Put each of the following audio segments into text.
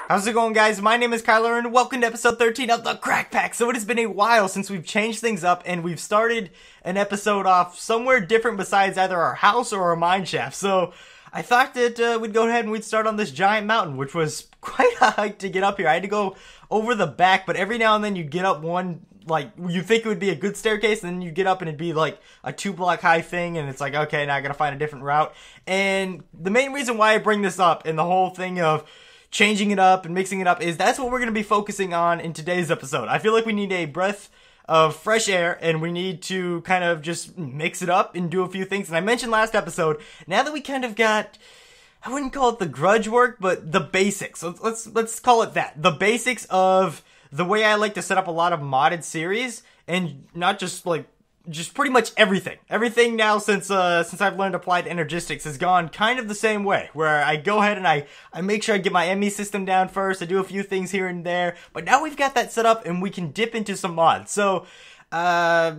How's it going, guys? My name is Kyler and welcome to episode 13 of the Crack Pack. So it has been a while since we've changed things up and we've started an episode off somewhere different besides either our house or our mine shaft. So I thought that we'd go ahead and we'd start on this giant mountain, which was quite a hike to get up here. I had to go over the back, but every now and then you'd get up one, like, you think it would be a good staircase, and then you get up and it'd be like a 2-block high thing, and it's like, okay, now I gotta find a different route. And the main reason why I bring this up and the whole thing of changing it up and mixing it up is that's what we're going to be focusing on in today's episode. I feel like we need a breath of fresh air and we need to kind of just mix it up and do a few things. And I mentioned last episode, now that we kind of got, I wouldn't call it the grudge work, but the basics. Let's call it that. The basics of the way I like to set up a lot of modded series, and not just like just pretty much everything. Everything now since I've learned applied energistics has gone kind of the same way, where I go ahead and I make sure I get my ME system down first. I do a few things here and there, but now we've got that set up and we can dip into some mods. So, I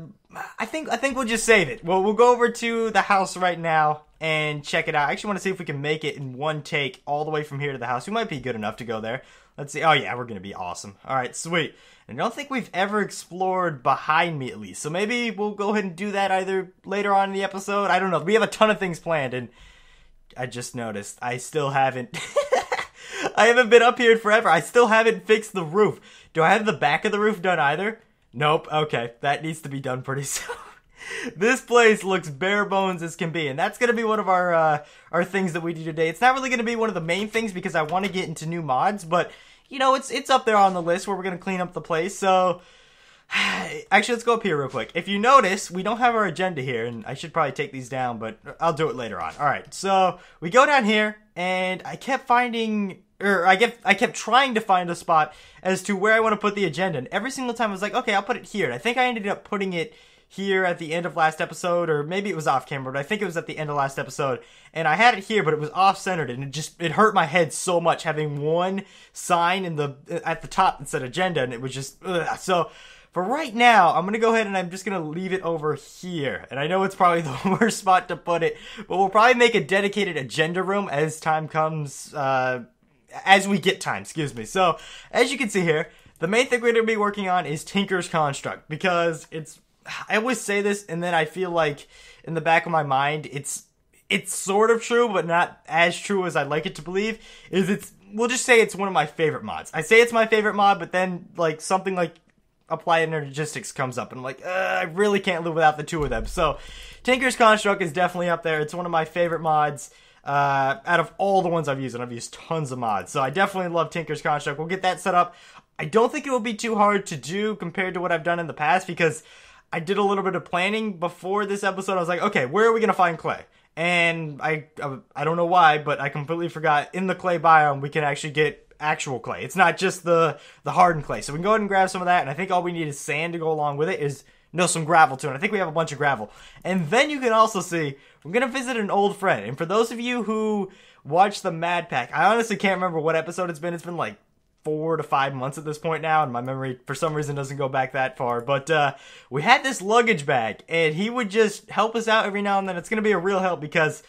think we'll just save it. We'll go over to the house right now and check it out. I actually want to see if we can make it in one take all the way from here to the house. We might be good enough to go there. Let's see. Oh yeah, we're gonna be awesome. Alright, sweet. I don't think we've ever explored behind me, at least. So maybe we'll go ahead and do that either later on in the episode. I don't know. We have a ton of things planned, and I just noticed I still haven't I haven't been up here in forever. I still haven't fixed the roof. Do I have the back of the roof done either? Nope. Okay, that needs to be done pretty soon. This place looks bare bones as can be, and that's going to be one of our things that we do today. It's not really going to be one of the main things because I want to get into new mods, but you know, it's up there on the list where we're going to clean up the place. So actually, let's go up here real quick. If you notice, we don't have our agenda here, and I should probably take these down, but I'll do it later on. All right, so we go down here, and I kept finding, or I kept trying to find a spot as to where I want to put the agenda, and every single time I was like, okay, I'll put it here. And I think I ended up putting it here at the end of last episode, or maybe it was off camera, but I think it was at the end of last episode, and I had it here, but it was off-centered, and it hurt my head so much having one sign at the top that said agenda, and it was just, ugh. So for right now, I'm going to go ahead and I'm just going to leave it over here, and I know it's probably the worst spot to put it, but we'll probably make a dedicated agenda room as time comes, as we get time, excuse me. So, as you can see here, the main thing we're going to be working on is Tinker's Construct, because I always say this, and then I feel like in the back of my mind, it's sort of true, but not as true as I'd like it to believe, we'll just say it's one of my favorite mods. I say it's my favorite mod, but then, like, something like Applied Energistics comes up, and I'm like, I really can't live without the two of them. So, Tinker's Construct is definitely up there. It's one of my favorite mods out of all the ones I've used, and I've used tons of mods. So, I definitely love Tinker's Construct. We'll get that set up. I don't think it will be too hard to do compared to what I've done in the past, because I did a little bit of planning before this episode. I was like, okay, where are we going to find clay? And I don't know why, but I completely forgot in the clay biome we can actually get actual clay. It's not just the hardened clay. So we can go ahead and grab some of that, and I think all we need is sand to go along with it, some gravel too, and I think we have a bunch of gravel. And then you can also see, we're going to visit an old friend. And for those of you who watch the Mad Pack, I honestly can't remember what episode it's been. It's been like 4 to 5 months at this point now, and my memory for some reason doesn't go back that far, but we had this luggage bag, and he would just help us out every now and then. It's going to be a real help because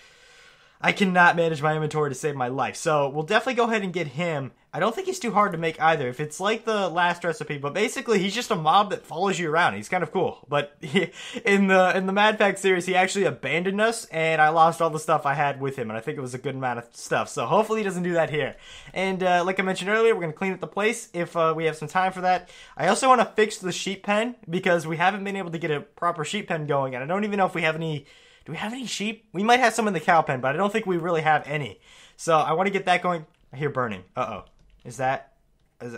I cannot manage my inventory to save my life, so we'll definitely go ahead and get him. I don't think he's too hard to make either, if it's like the last recipe, but basically he's just a mob that follows you around. He's kind of cool, but in the Mad Pack series, he actually abandoned us, and I lost all the stuff I had with him, and I think it was a good amount of stuff, so hopefully he doesn't do that here. And like I mentioned earlier, we're going to clean up the place if we have some time for that. I also want to fix the sheep pen, because we haven't been able to get a proper sheep pen going, and I don't even know if we have any. Do we have any sheep? We might have some in the cow pen, but I don't think we really have any. So I want to get that going. I hear burning. Uh-oh. Is it?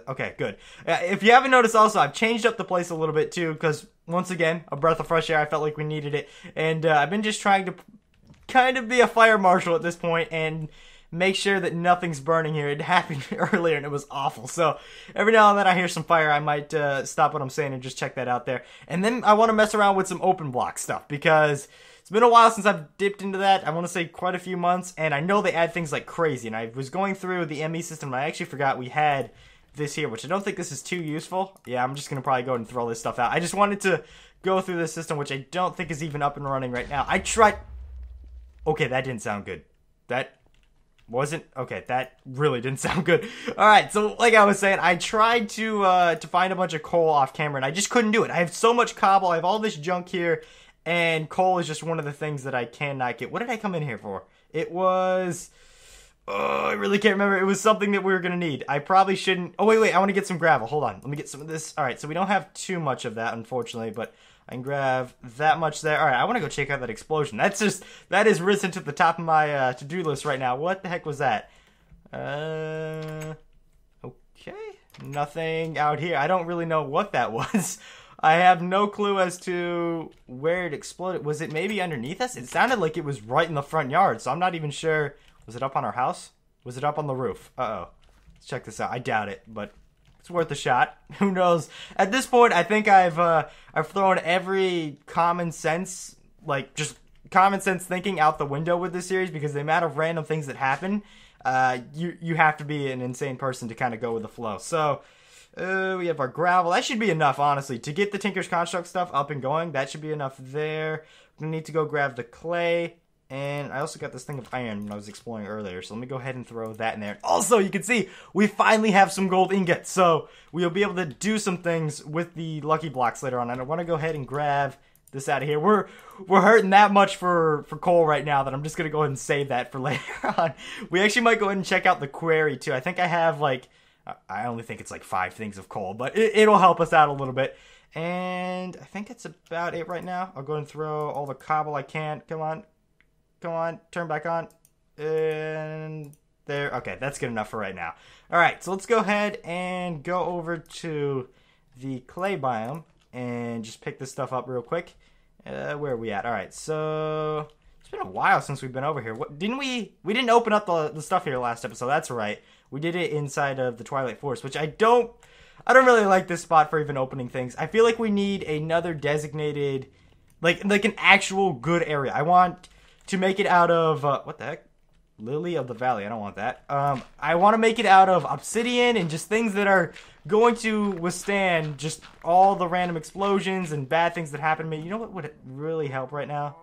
Okay, good. If you haven't noticed also, I've changed up the place a little bit too, because once again, a breath of fresh air, I felt like we needed it. And I've been just trying to kind of be a fire marshal at this point and make sure that nothing's burning here. It happened earlier and it was awful. So every now and then I hear some fire, I might stop what I'm saying and just check that out there. And then I want to mess around with some open block stuff, because it's been a while since I've dipped into that. I want to say quite a few months, and I know they add things like crazy. And I was going through the ME system, and I actually forgot we had this here, which I don't think this is too useful. Yeah, I'm just going to probably go ahead and throw this stuff out. I just wanted to go through this system, which I don't think is even up and running right now. I tried. Okay, that didn't sound good. Wasn't okay. That really didn't sound good. All right, so like I was saying, I tried to find a bunch of coal off camera, and I just couldn't do it. I have so much cobble. I have all this junk here, and coal is just one of the things that I cannot get. What did I come in here for? It was. Oh, I really can't remember. It was something that we were gonna need. I probably shouldn't. Oh wait, I want to get some gravel. Hold on, let me get some of this. All right, so we don't have too much of that, unfortunately, but I can grab that much there. All right, I want to go check out that explosion. That is risen to the top of my to-do list right now. What the heck was that? Okay, nothing out here. I don't really know what that was. I have no clue as to where it exploded. Was it maybe underneath us? It sounded like it was right in the front yard, so I'm not even sure. Was it up on our house? Was it up on the roof? Uh-oh. Let's check this out. I doubt it, but it's worth a shot. Who knows? At this point, I think I've thrown every common sense, like just common sense thinking out the window with this series, because the amount of random things that happen, you have to be an insane person to kind of go with the flow. So we have our gravel. That should be enough, honestly, to get the Tinker's Construct stuff up and going. That should be enough there. We need to go grab the clay. And I also got this thing of iron when I was exploring earlier, so let me go ahead and throw that in there. Also, you can see, we finally have some gold ingots, so we'll be able to do some things with the lucky blocks later on. And I want to go ahead and grab this out of here. We're hurting that much for coal right now that I'm just going to go ahead and save that for later on. We actually might go ahead and check out the quarry, too. I think I have, like, I only think it's like 5 things of coal, but it'll help us out a little bit. And I think that's about it right now. I'll go and throw all the cobble I can. Come on. Come on, turn back on. And there. Okay, that's good enough for right now. All right, so let's go ahead and go over to the clay biome and just pick this stuff up real quick. Where are we at? All right, so it's been a while since we've been over here. What didn't we didn't open up the stuff here last episode. That's right. We did it inside of the Twilight Forest, which I don't really like this spot for even opening things. I feel like we need another designated, like an actual good area. I want to make it out of, what the heck? Lily of the Valley. I don't want that. I want to make it out of obsidian and just things that are going to withstand just all the random explosions and bad things that happen to me. You know what would really help right now?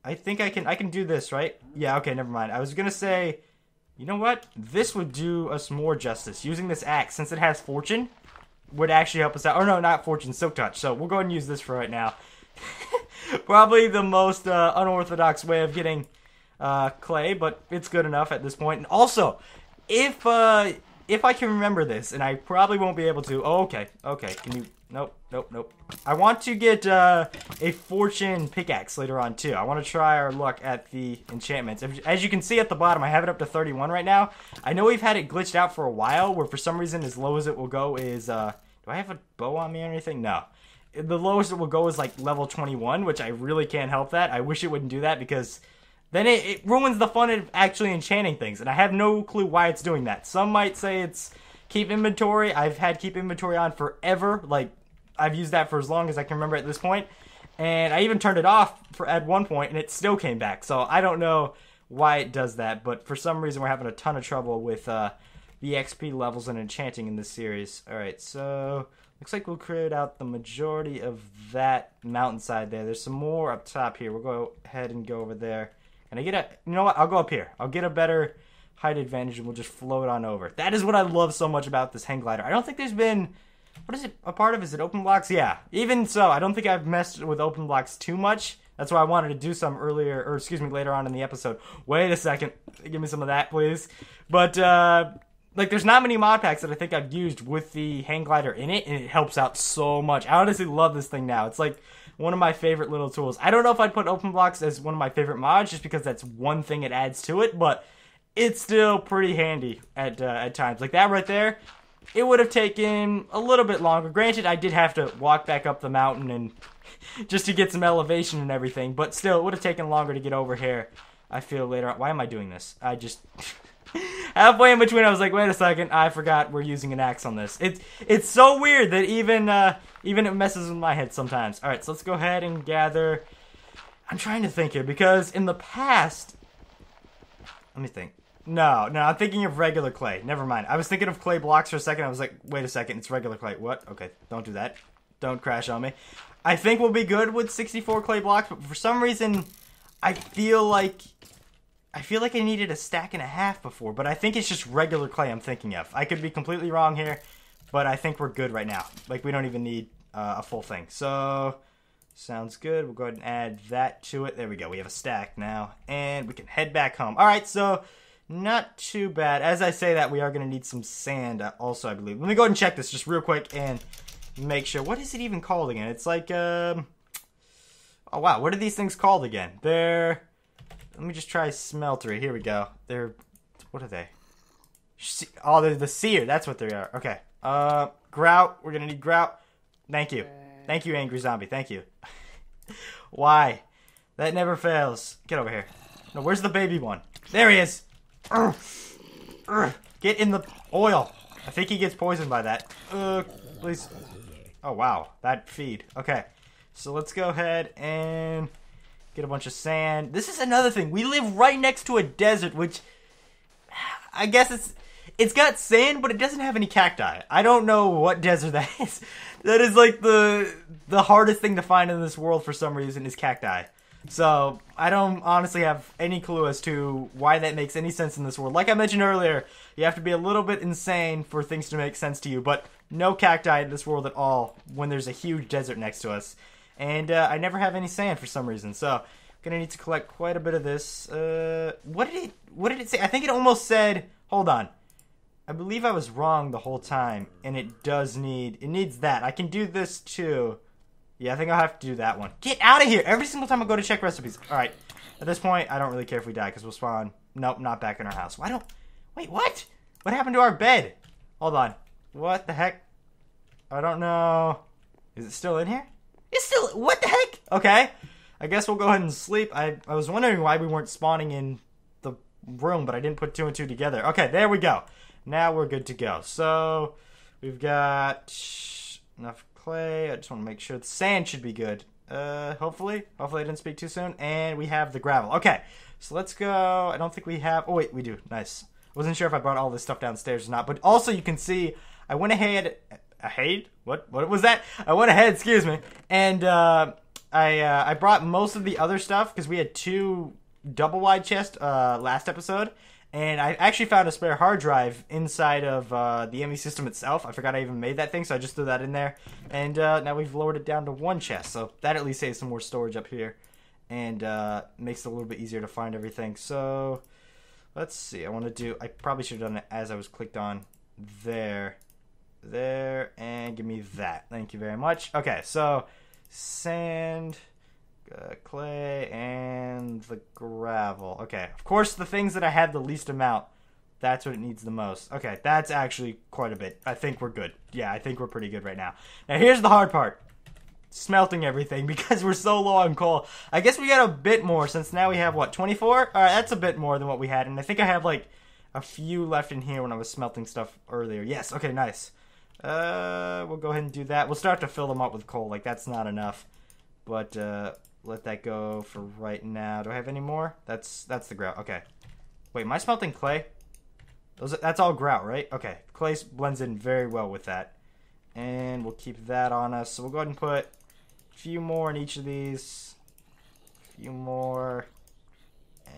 I think I can do this, right? Yeah, okay, never mind. I was going to say, you know what? This would do us more justice. Using this axe, since it has fortune, would actually help us out. Or no, not fortune, silk touch. So we'll go ahead and use this for right now. Probably the most unorthodox way of getting clay, but it's good enough at this point. And also, if I can remember this, and I probably won't be able to. Oh, okay. Can you? Nope. I want to get a fortune pickaxe later on too. I want to try our luck at the enchantments. As you can see at the bottom, I have it up to 31 right now. I know we've had it glitched out for a while, where for some reason as low as it will go is. Do I have a bow on me or anything? No. The lowest it will go is like level 21, which I really can't help that. I wish it wouldn't do that, because then it ruins the fun of actually enchanting things, and I have no clue why it's doing that. Some might say it's keep inventory. I've had keep inventory on forever. Like, I've used that for as long as I can remember at this point, and I even turned it off at one point, and it still came back. So I don't know why it does that, but for some reason we're having a ton of trouble with the XP levels and enchanting in this series. All right, so looks like we'll clear out the majority of that mountainside there. There's some more up top here. We'll go ahead and go over there. And you know what? I'll go up here. I'll get a better height advantage, and we'll just float on over. That is what I love so much about this hang glider. I don't think there's been, what is it a part of? Is it open blocks? Yeah. Even so, I don't think I've messed with open blocks too much. That's why I wanted to do some earlier, or excuse me, later on in the episode. Wait a second. Give me some of that, please. But, like, there's not many mod packs that I think I've used with the hang glider in it, and it helps out so much. I honestly love this thing now. It's like one of my favorite little tools. I don't know if I'd put open blocks as one of my favorite mods, just because that's one thing it adds to it, but it's still pretty handy at times. Like that right there, it would have taken a little bit longer. Granted, I did have to walk back up the mountain and just to get some elevation and everything, but still, it would have taken longer to get over here, I feel, later on. Why am I doing this? I just halfway in between, I was like, wait a second, I forgot we're using an axe on this. It's so weird that even it messes with my head sometimes. All right, so let's go ahead and gather. I'm trying to think here, because in the past, let me think. No, I'm thinking of regular clay. Never mind. I was thinking of clay blocks for a second. I was like, wait a second, it's regular clay. What? Okay, don't do that. Don't crash on me. I think we'll be good with 64 clay blocks, but for some reason, I feel like I feel like I needed a stack and a half before, but I think it's just regular clay I'm thinking of. I could be completely wrong here, but I think we're good right now. Like, we don't even need a full thing. So, sounds good. We'll go ahead and add that to it. There we go. We have a stack now, and we can head back home. All right, so not too bad. As I say that, we are going to need some sand also, I believe. Let me go ahead and check this just real quick and make sure. What is it even called again? It's like, oh, wow. What are these things called again? They're... Let me just try smelter. Here we go. They're... What are they? Oh, they're the seer. That's what they are. Okay. Grout. We're going to need grout. Thank you. Thank you, angry zombie. Thank you. Why? That never fails. Get over here. No, where's the baby one? There he is. Get in the oil. I think he gets poisoned by that. Please. Oh, wow. That feed. Okay. So let's go ahead and... get a bunch of sand. This is another thing. We live right next to a desert, which I guess it's got sand, but it doesn't have any cacti. I don't know what desert that is. That is like the hardest thing to find in this world for some reason is cacti. So I don't honestly have any clue as to why that makes any sense in this world. Like I mentioned earlier, you have to be a little bit insane for things to make sense to you, but no cacti in this world at all when there's a huge desert next to us. And I never have any sand for some reason, so I'm gonna need to collect quite a bit of this. What did it say? I think it almost said, hold on. I believe I was wrong the whole time, and it needs that. I can do this too. Yeah, I think I'll have to do that one. Get out of here! Every single time I go to check recipes. Alright, at this point, I don't really care if we die, because we'll spawn, nope, not back in our house. Wait, what? What happened to our bed? Hold on. What the heck? I don't know. Is it still in here? It's still... What the heck? Okay. I guess we'll go ahead and sleep. I was wondering why we weren't spawning in the room, but I didn't put 2 and 2 together. Okay, there we go. Now we're good to go. So, we've got enough clay. I just want to make sure the sand should be good. Hopefully. Hopefully I didn't speak too soon. And we have the gravel. Okay, so let's go. I don't think we have... Oh, wait, we do. Nice. Wasn't sure if I brought all this stuff downstairs or not. But also, you can see, I went ahead... What was that? I went ahead, excuse me, and I brought most of the other stuff because we had 2 double wide chests last episode, and I actually found a spare hard drive inside of the ME system itself. I forgot I even made that thing, so I just threw that in there, and now we've lowered it down to 1 chest, so that at least saves some more storage up here, and makes it a little bit easier to find everything. So let's see. I probably should have done it as I was clicked on there, and give me that. Thank you very much. Okay, so sand, clay, and the gravel. Okay, of course the things that I had the least amount, that's what it needs the most. Okay, that's actually quite a bit. I think we're good. Yeah, I think we're pretty good right now. Now here's the hard part. Smelting everything because we're so low on coal. I guess we got a bit more since now we have, what, 24? Alright, that's a bit more than what we had, and I think I have like a few left in here when I was smelting stuff earlier. Yes, okay, nice. We'll go ahead and do that. We'll start to fill them up with coal. Like, that's not enough. But, let that go for right now. Do I have any more? That's the grout. Okay. Wait, am I smelting clay? That's all grout, right? Okay. Clay blends in very well with that. And we'll keep that on us. So we'll go ahead and put a few more in each of these. A few more.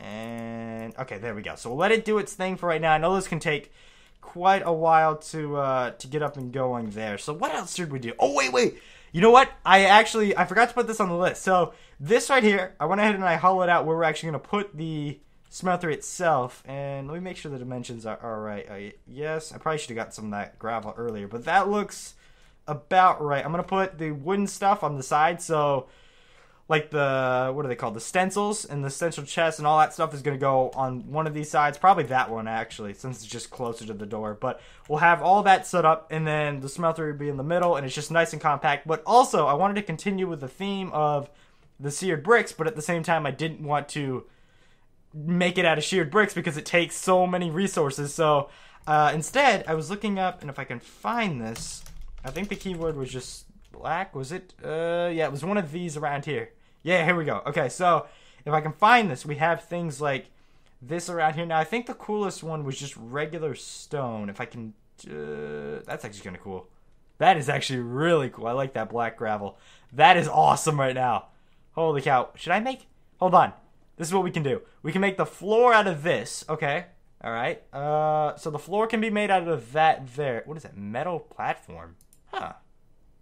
And, okay, there we go. So we'll let it do its thing for right now. I know this can take quite a while to get up and going there. So what else should we do? Oh, wait. You know what? I forgot to put this on the list. So this right here, I went ahead and I hollowed out where we're actually going to put the smelter itself. And let me make sure the dimensions are right. Yes, I probably should have got some of that gravel earlier, but that looks about right. I'm going to put the wooden stuff on the side. So like the, what are they called? The stencils and the stencil chest and all that stuff is going to go on one of these sides. Probably that one, actually, since it's just closer to the door. But we'll have all that set up, and then the smelter will be in the middle, and it's just nice and compact. But also, I wanted to continue with the theme of the seared bricks, but at the same time, I didn't want to make it out of sheared bricks because it takes so many resources. So instead, I was looking up, and if I can find this, I think the keyword was just black. Was it? Yeah, it was one of these around here. Yeah, here we go. Okay, so if I can find this, we have things like this around here. Now, I think the coolest one was just regular stone. If I can... that's actually kind of cool. That is actually really cool. I like that black gravel. That is awesome right now. Holy cow. Should I make... Hold on. This is what we can do. We can make the floor out of this. Okay. All right. So the floor can be made out of that there. What is that? Metal platform. Huh.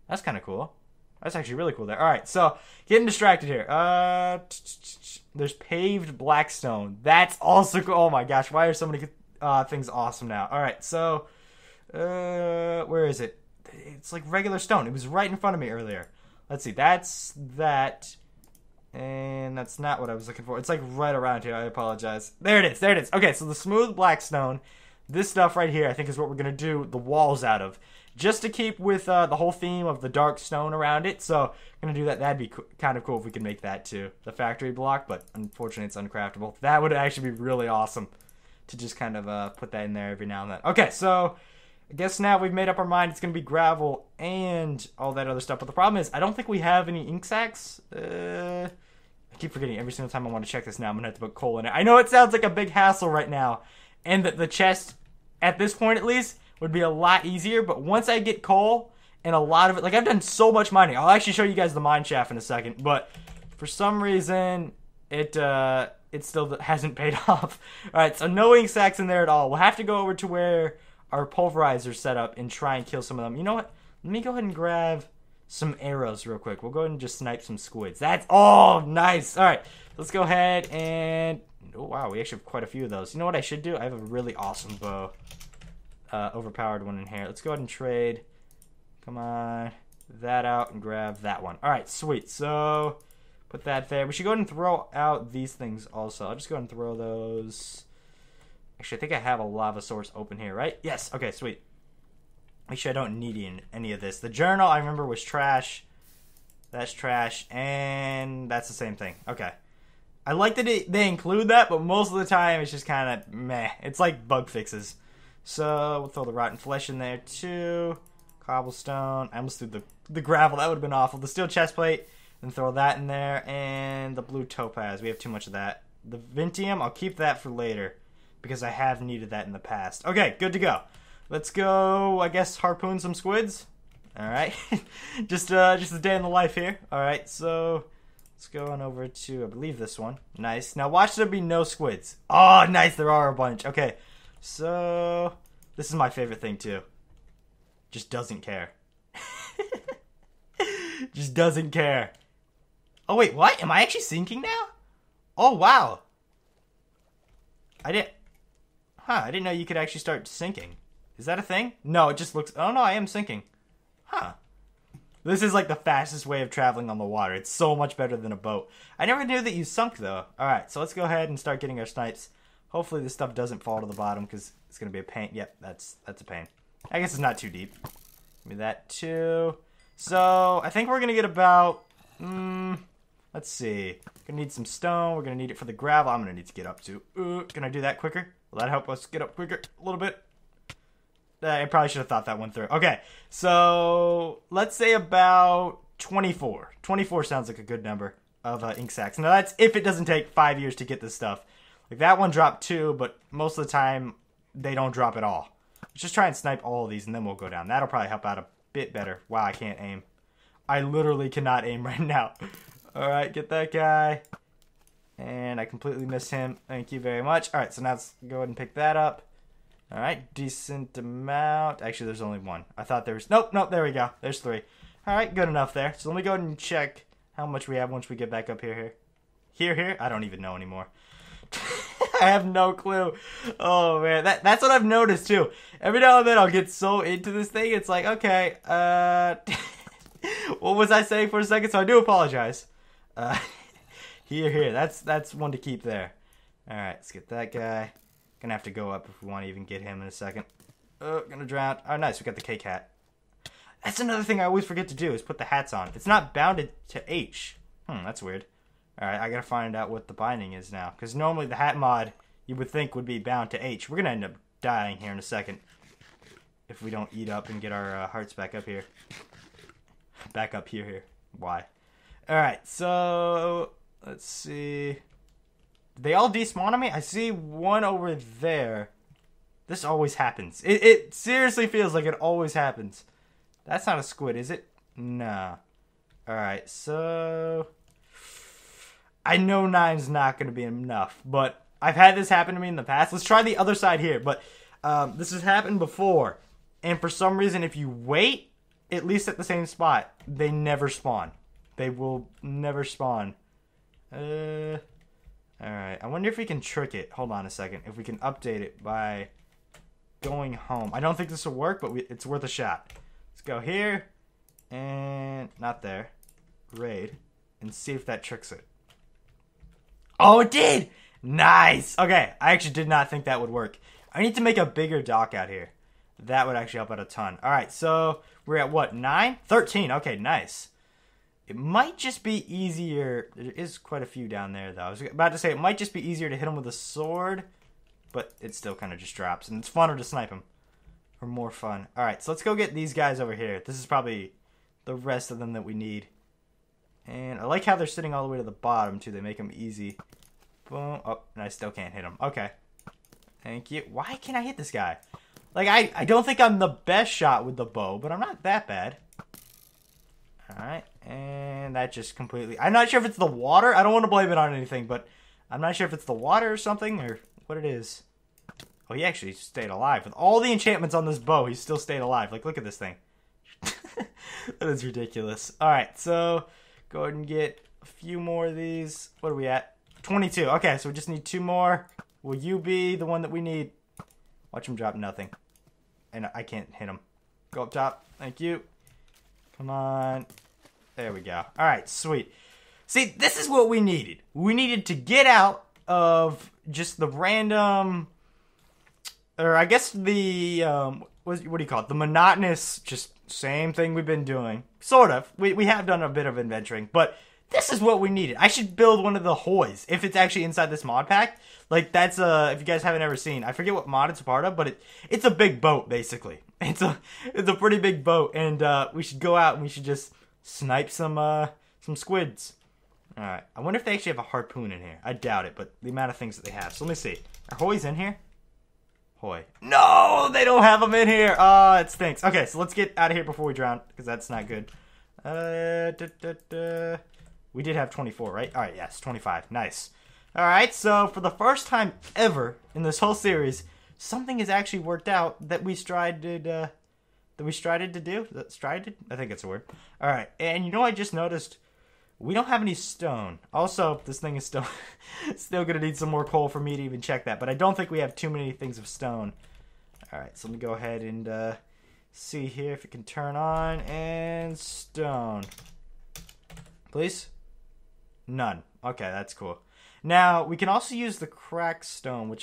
That's kind of cool. That's actually really cool there. All right. So getting distracted here. There's paved black stone. That's also cool. Oh my gosh. Why are so many things awesome now? All right. So where is it? It's like regular stone. It was right in front of me earlier. Let's see. That's that. And that's not what I was looking for. It's like right around here. I apologize. There it is. There it is. Okay, so the smooth black stone. This stuff right here, I think, is what we're going to do the walls out of. Just to keep with the whole theme of the dark stone around it. So I'm going to do that. That'd be kind of cool if we could make that too. The factory block, but unfortunately it's uncraftable. That would actually be really awesome to just kind of put that in there every now and then. Okay, so I guess now we've made up our mind. It's going to be gravel and all that other stuff. But the problem is I don't think we have any ink sacs. I keep forgetting every single time I want to check this now. I'm going to have to put coal in it. I know it sounds like a big hassle right now. And that the chest, at this point at least, would be a lot easier. But once I get coal and a lot of it, like I've done so much mining. I'll actually show you guys the mine shaft in a second. But for some reason, it still hasn't paid off. All right, so no ink sacs in there at all. We'll have to go over to where our pulverizer's set up and try and kill some of them. You know what? Let me go ahead and grab some arrows real quick. We'll go ahead and just snipe some squids. That's oh nice. All right, let's go ahead and oh wow, we actually have quite a few of those. You know what I should do? I have a really awesome bow, overpowered one in here. Let's go ahead and trade. Come on, that out and grab that one. All right, sweet. So put that there. We should go ahead and throw out these things also. I'll just go ahead and throw those. Actually, I think I have a lava source open here, right? Yes. Okay, sweet. Make sure I don't need any of this. The journal, I remember, was trash. That's trash. And that's the same thing. Okay. I like that they include that, but most of the time it's just kind of meh. It's like bug fixes. So we'll throw the rotten flesh in there too. Cobblestone. I almost threw the gravel. That would have been awful. The steel chest plate. And throw that in there. And the blue topaz. We have too much of that. The Vintium, I'll keep that for later, because I have needed that in the past. Okay, good to go. Let's go, I guess, harpoon some squids. All right. just a day in the life here. All right, so let's go on over to, I believe, this one. Nice. Now watch there be no squids. Oh, nice. There are a bunch. Okay, so this is my favorite thing, too. Just doesn't care. Just doesn't care. Oh, wait, what? Am I actually sinking now? Oh, wow. I didn't know you could actually start sinking. Is that a thing? No, it just looks... Oh, no, I am sinking. Huh. This is like the fastest way of traveling on the water. It's so much better than a boat. I never knew that you sunk, though. Alright, so let's go ahead and start getting our snipes. Hopefully this stuff doesn't fall to the bottom, because it's going to be a pain. Yep, that's a pain. I guess it's not too deep. Give me that, too. So, I think we're going to get about... let's see. Gonna need some stone. We're going to need it for the gravel. I'm going to need to get up, too. Can I do that quicker? Will that help us get up quicker? A little bit? I probably should have thought that one through. Okay, so let's say about 24. 24 sounds like a good number of ink sacs. Now that's if it doesn't take 5 years to get this stuff. Like that one dropped 2, but most of the time they don't drop at all. Let's just try and snipe all of these and then we'll go down. That'll probably help out a bit better. Wow, I can't aim. I literally cannot aim right now. Alright, get that guy. And I completely missed him. Thank you very much. Alright, so now let's go ahead and pick that up. Alright, decent amount. Actually, there's only one. I thought there was... Nope, there we go. There's 3. Alright, good enough there. So let me go ahead and check how much we have once we get back up here. Here? I don't even know anymore. I have no clue. Oh, man. That's what I've noticed, too. Every now and then I'll get so into this thing, it's like, okay, what was I saying for a second? So I do apologize. Here. That's one to keep there. Alright, let's get that guy. Gonna have to go up if we want to even get him in a second. Gonna drown. Oh, nice. We got the K-Cat. That's another thing I always forget to do is put the hats on. It's not bounded to H. That's weird. Alright, I gotta find out what the binding is now. Because normally the hat mod, you would think, would be bound to H. We're gonna end up dying here in a second. If we don't eat up and get our hearts back up here. Back up here. Why? Alright, so... Let's see... Did they all despawn on me? I see one over there. This always happens. It seriously feels like it always happens. That's not a squid, is it? Nah. Alright, so... I know 9's not going to be enough, but I've had this happen to me in the past. Let's try the other side here, but this has happened before, and for some reason, if you wait, at least at the same spot, they never spawn. They will never spawn. Alright, I wonder if we can trick it. Hold on a second. If we can update it by going home. I don't think this will work, but it's worth a shot. Let's go here, and not there. Raid, and see if that tricks it. Oh, it did! Nice! Okay, I actually did not think that would work. I need to make a bigger dock out here. That would actually help out a ton. Alright, so we're at what, 9? 13, okay, nice. It might just be easier. There is quite a few down there, though. I was about to say it might just be easier to hit them with a sword, but it still kind of just drops, and it's funner to snipe them. Or more fun. Alright, so let's go get these guys over here. This is probably the rest of them that we need. And I like how they're sitting all the way to the bottom, too. They make them easy. Boom. Oh, and I still can't hit him. Okay. Thank you. Why can't I hit this guy? Like, I don't think I'm the best shot with the bow, but I'm not that bad. Alright. And that just completely... I'm not sure if it's the water. I don't want to blame it on anything, but I'm not sure if it's the water or something, or what it is. Oh, he actually stayed alive. With all the enchantments on this bow, he still stayed alive. Like, look at this thing. That is ridiculous. Alright, so go ahead and get a few more of these. What are we at? 22. Okay, so we just need 2 more. Will you be the one that we need? Watch him drop nothing. And I can't hit him. Go up top. Thank you. Come on. There we go. Alright, sweet. See, this is what we needed. We needed to get out of just the random... Or I guess the... what do you call it? The monotonous, just same thing we've been doing. Sort of. We have done a bit of adventuring, but... This is what we needed. I should build one of the hoys if it's actually inside this mod pack. Like, that's if you guys haven't ever seen, I forget what mod it's a part of, but it's a big boat basically. It's a pretty big boat, and we should go out and we should just snipe some squids. All right. I wonder if they actually have a harpoon in here. I doubt it, but the amount of things that they have. So let me see. Are hoys in here? Hoy. No, they don't have them in here. It stinks. Okay, so let's get out of here before we drown, because that's not good. We did have 24, right? All right, yes, 25. Nice. All right, so for the first time ever in this whole series, something has actually worked out that we strided to do. Strided? I think it's a word. All right, and you know I just noticed we don't have any stone. Also, this thing is still going to need some more coal for me to even check that, but I don't think we have too many things of stone. All right, so let me go ahead and see here if it can turn on, and stone. Please? None. Okay, that's cool. Now, we can also use the cracked stone,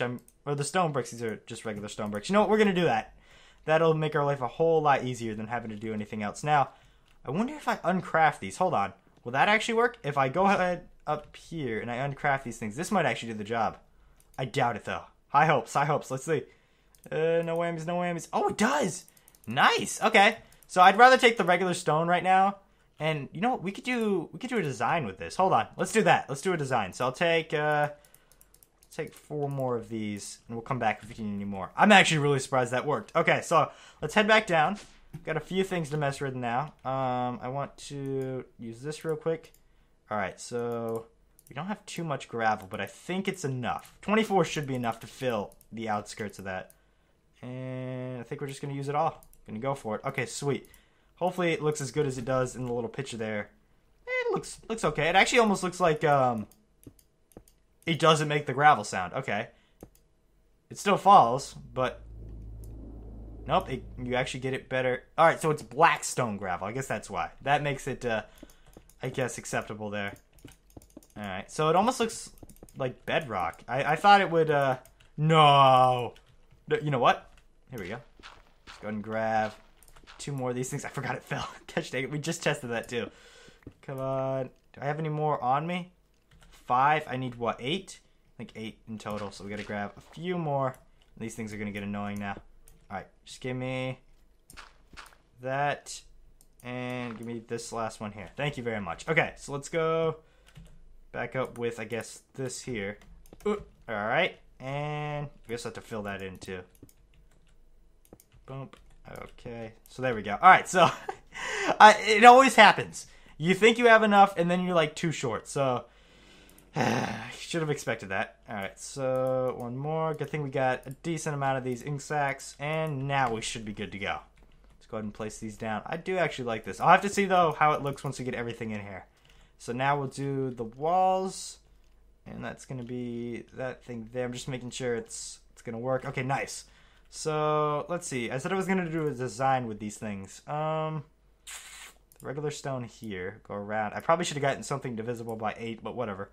or the stone bricks. These are just regular stone bricks. You know what? We're going to do that. That'll make our life a whole lot easier than having to do anything else. Now, I wonder if I uncraft these. Hold on. Will that actually work? If I go ahead up here and I uncraft these things, this might actually do the job. I doubt it, though. High hopes, high hopes. Let's see. No whammies, no whammies. Oh, it does! Nice! Okay. So I'd rather take the regular stone right now. And you know what? We could do a design with this. Hold on. Let's do that. Let's do a design. So I'll take 4 more of these, and we'll come back if we need any more. I'm actually really surprised that worked. Okay, so let's head back down. Got a few things to mess with now. I want to use this real quick. All right, so we don't have too much gravel, but I think it's enough. 24 should be enough to fill the outskirts of that. And I think we're just going to use it all. Going to go for it. Okay, sweet. Hopefully it looks as good as it does in the little picture there. It looks okay. It actually almost looks like it doesn't make the gravel sound. Okay. It still falls, but nope, you actually get it better. All right, so it's black stone gravel. I guess that's why. That makes it, I guess, acceptable there. All right, so it almost looks like bedrock. I thought it would, no. You know what? Here we go. Let's go ahead and grab 2 more of these things. I forgot it fell. Gosh dang it, we just tested that too. Come on. Do I have any more on me? 5. I need what, 8? I think 8 in total, so we gotta grab a few more. These things are gonna get annoying now. Alright, just give me that, and give me this last one here. Thank you very much. Okay, so let's go back up with, I guess, this here. Alright, and I guess I have to fill that in too. Boom. Okay, so there we go. Alright, so it always happens. You think you have enough, and then you're like too short. So Should have expected that. Alright, so one more. Good thing we got a decent amount of these ink sacs, and now we should be good to go. Let's go ahead and place these down. I do actually like this. I'll have to see, though, how it looks once we get everything in here. So now we'll do the walls, and that's going to be that thing there. I'm just making sure it's going to work. Okay, nice. So, let's see. I said I was going to do a design with these things. Regular stone here. Go around. I probably should have gotten something divisible by 8, but whatever.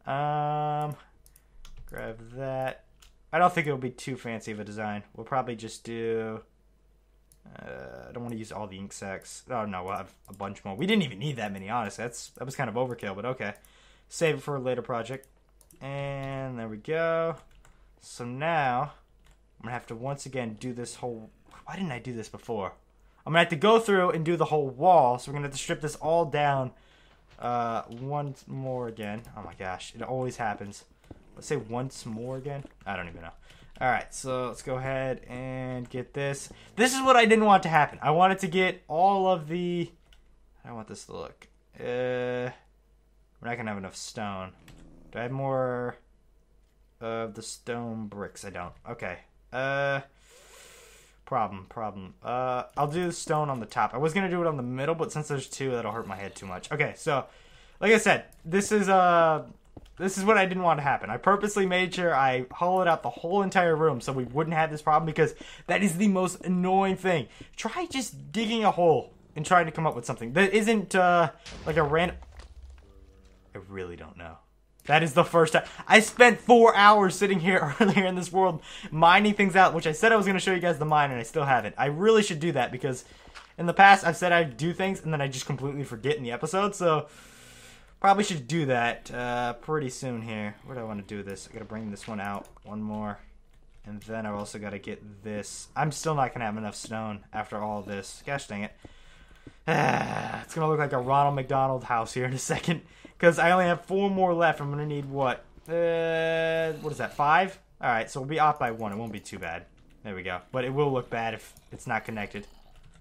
Grab that. I don't think it'll be too fancy of a design. We'll probably just do... I don't want to use all the ink sacs. Oh, no, we'll have a bunch more. We didn't even need that many, honestly. That was kind of overkill, but okay. Save it for a later project. And there we go. So now, I'm going to have to once again do this whole... Why didn't I do this before? I'm going to have to go through and do the whole wall. So we're going to have to strip this all down once more again. Oh my gosh, it always happens. Let's say once more again. I don't even know. Alright, so let's go ahead and get this. This is what I didn't want to happen. I wanted to get all of the... I want this to look. We're not going to have enough stone. Do I have more of the stone bricks? I don't. Okay. Problem. I'll do the stone on the top. I was going to do it on the middle, but since there's two, that'll hurt my head too much. Okay, so, like I said, this is what I didn't want to happen. I purposely made sure I hollowed out the whole entire room so we wouldn't have this problem, because that is the most annoying thing. Try just digging a hole and trying to come up with something that isn't like a random... I really don't know. That is the first time. I spent 4 hours sitting here earlier in this world mining things out, which I said I was going to show you guys the mine, and I still haven't. I really should do that, because in the past I've said I'd do things and then I just completely forget in the episode, so probably should do that pretty soon here. What do I want to do with this? I got to bring this one out. One more. And then I've also got to get this. I'm still not going to have enough stone after all this. Gosh dang it. It's going to look like a Ronald McDonald house here in a second, because I only have 4 more left. I'm going to need what? What is that, 5? Alright, so we'll be off by 1. It won't be too bad. There we go. But it will look bad if it's not connected.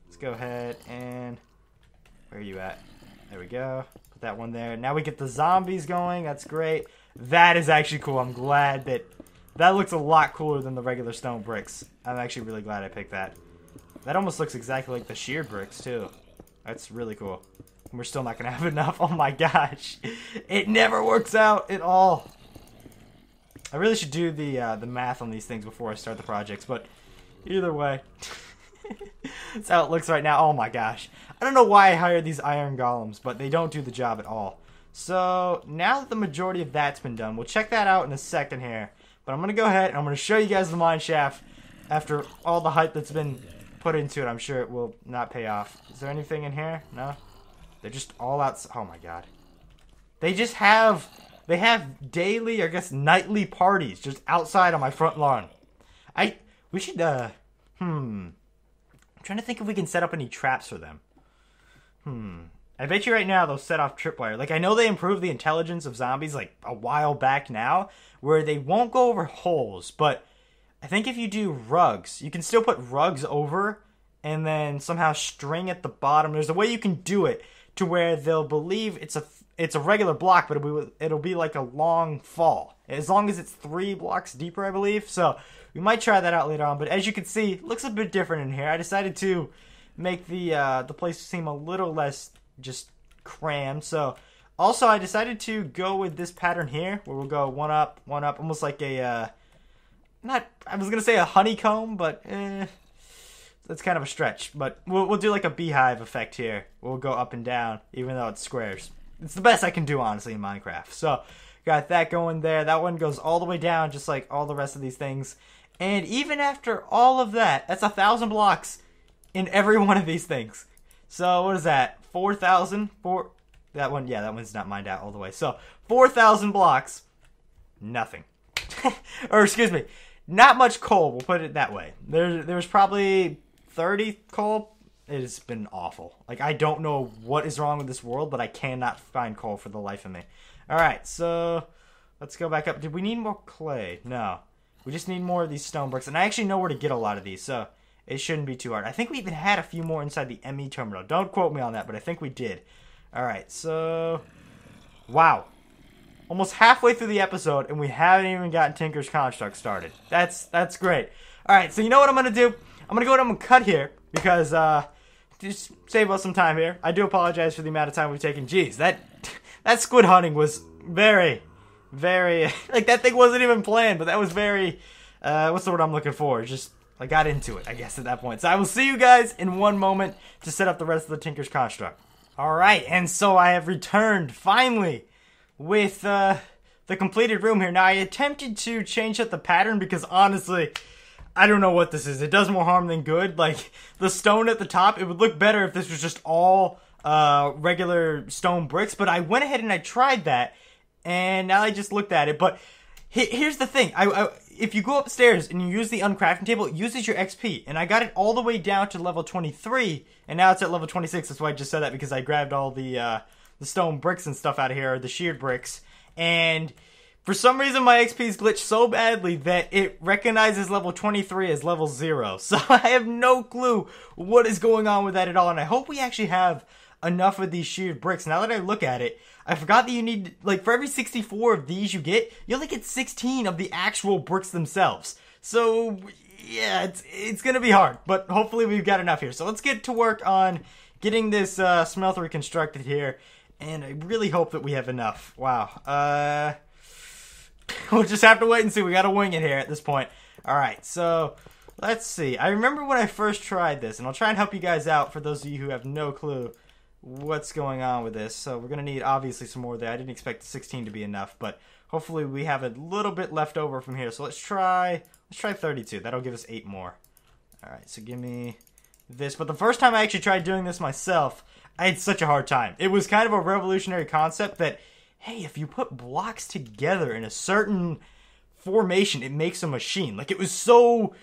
Let's go ahead and... Where are you at? There we go. Put that one there. Now we get the zombies going. That's great. That is actually cool. I'm glad that... That looks a lot cooler than the regular stone bricks. I'm actually really glad I picked that. That almost looks exactly like the sheared bricks, too. That's really cool. We're still not going to have enough. Oh my gosh. It never works out at all. I really should do the math on these things before I start the projects, but either way. That's how it looks right now. Oh my gosh. I don't know why I hired these iron golems, but they don't do the job at all. So now that the majority of that's been done, we'll check that out in a second here. But I'm going to go ahead and I'm going to show you guys the mine shaft after all the hype that's been put into it. I'm sure it will not pay off. Is there anything in here? No? They're just all outside. Oh my god. They just have... They have daily, or I guess nightly parties just outside on my front lawn. We should, I'm trying to think if we can set up any traps for them. I bet you right now they'll set off tripwire. Like, I know they improved the intelligence of zombies, like, a while back now, where they won't go over holes, but I think if you do rugs, you can still put rugs over and then somehow string at the bottom. There's a way you can do it to where they'll believe it's a regular block, but it'll be like a long fall. As long as it's 3 blocks deeper, I believe. So we might try that out later on. But as you can see, it looks a bit different in here. I decided to make the place seem a little less just crammed. So also I decided to go with this pattern here, where we'll go one up, almost like a I was gonna say a honeycomb, but that's kind of a stretch. But we'll do like a beehive effect here. We'll go up and down, even though it's squares. It's the best I can do, honestly, in Minecraft. So, got that going there. That one goes all the way down, just like all the rest of these things. And even after all of that, that's 1,000 blocks in every one of these things. So, what is that? 4,000? That one, yeah, that one's not mined out all the way. So, 4,000 blocks. Nothing. Or, excuse me, not much coal, we'll put it that way. There's probably 30 coal. It has been awful. Like, I don't know what is wrong with this world, but I cannot find coal for the life of me. Alright, so let's go back up. Did we need more clay? No. We just need more of these stone bricks. And I actually know where to get a lot of these, so it shouldn't be too hard. I think we even had a few more inside the ME terminal. Don't quote me on that, but I think we did. Alright, so... Wow. almost halfway through the episode, and we haven't even gotten Tinker's Construct started. That's great. Alright, so you know what I'm going to do? I'm going to go ahead and cut here, because, just save us some time here. I do apologize for the amount of time we've taken. Jeez, that squid hunting was very, very, like, that thing wasn't even planned, but that was very, what's the word I'm looking for? Just, I got into it, I guess, at that point. So I will see you guys in one moment to set up the rest of the Tinker's Construct. Alright, and so I have returned, finally, with, the completed room here. Now, I attempted to change up the pattern because, honestly, I don't know what this is. It does more harm than good. Like, the stone at the top, it would look better if this was just all regular stone bricks. But I went ahead and I tried that, and now I just looked at it. But here's the thing. If you go upstairs and you use the uncrafting table, it uses your XP. And I got it all the way down to level 23, and now it's at level 26. That's why I just said that, because I grabbed all the stone bricks and stuff out of here, or the sheared bricks. And for some reason, my XP's glitched so badly that it recognizes level 23 as level 0. So I have no clue what is going on with that at all. And I hope we actually have enough of these sheared bricks. Now that I look at it, I forgot that you need, like, for every 64 of these you get, you only get 16 of the actual bricks themselves. So, yeah, it's going to be hard. But hopefully we've got enough here. So let's get to work on getting this smelter reconstructed here. And I really hope that we have enough. Wow. We'll just have to wait and see. We gotta wing it here at this point. Alright, so let's see. I remember when I first tried this, and I'll try and help you guys out for those of you who have no clue what's going on with this. So we're gonna need, obviously, some more there. I didn't expect 16 to be enough, but hopefully we have a little bit left over from here. So let's try 32. That'll give us 8 more. Alright, so give me this. But the first time I actually tried doing this myself, I had such a hard time. It was kind of a revolutionary concept that, hey, if you put blocks together in a certain formation, it makes a machine. Like, it was so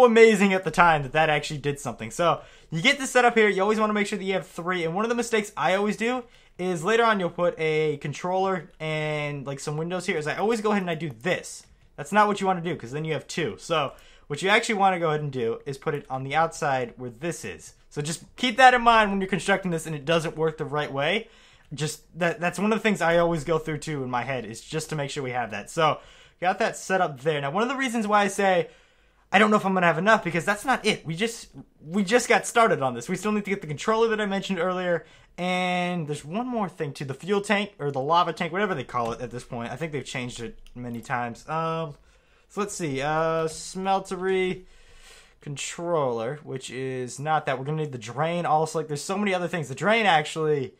amazing at the time that actually did something. So, you get this set up here. You always want to make sure that you have 3. And one of the mistakes I always do is later on you'll put a controller and, like, some windows here. Is I always go ahead and I do this. That's not what you want to do, because then you have 2. So, what you actually want to go ahead and do is put it on the outside where this is. So, just keep that in mind when you're constructing this and it doesn't work the right way. Just that's one of the things I always go through too in my head, is just to make sure we have that. So got that set up there. Now, one of the reasons why I say I don't know if I'm gonna have enough, because that's not it. We just got started on this. We still need to get the controller that I mentioned earlier, and there's one more thing too: the fuel tank or the lava tank, whatever they call it at this point. I think they've changed it many times. So let's see, smeltery controller, which is not that. We're gonna need the drain also. Like, there's so many other things. The drain actually.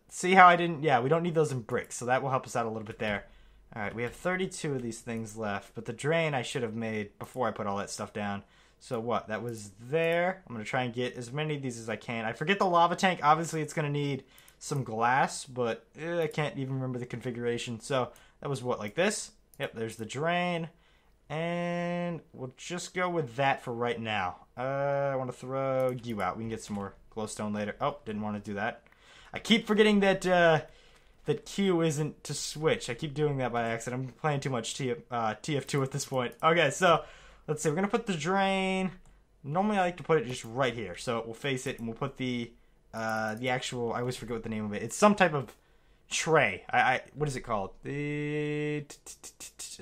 See how I didn't... Yeah, we don't need those in bricks, so that will help us out a little bit there. Alright, we have 32 of these things left, but the drain I should have made before I put all that stuff down. So what? That was there. I'm going to try and get as many of these as I can. I forget the lava tank. Obviously, it's going to need some glass, but I can't even remember the configuration. So that was what, like this? Yep, there's the drain. And we'll just go with that for right now. I want to throw you out. We can get some more glowstone later. Oh, didn't want to do that. I keep forgetting that that Q isn't to switch. I keep doing that by accident. I'm playing too much TF2 at this point. Okay, so let's see. We're going to put the drain. Normally I like to put it just right here. So we'll face it and we'll put the actual... I always forget what the name of it. It's some type of tray. What is it called? It's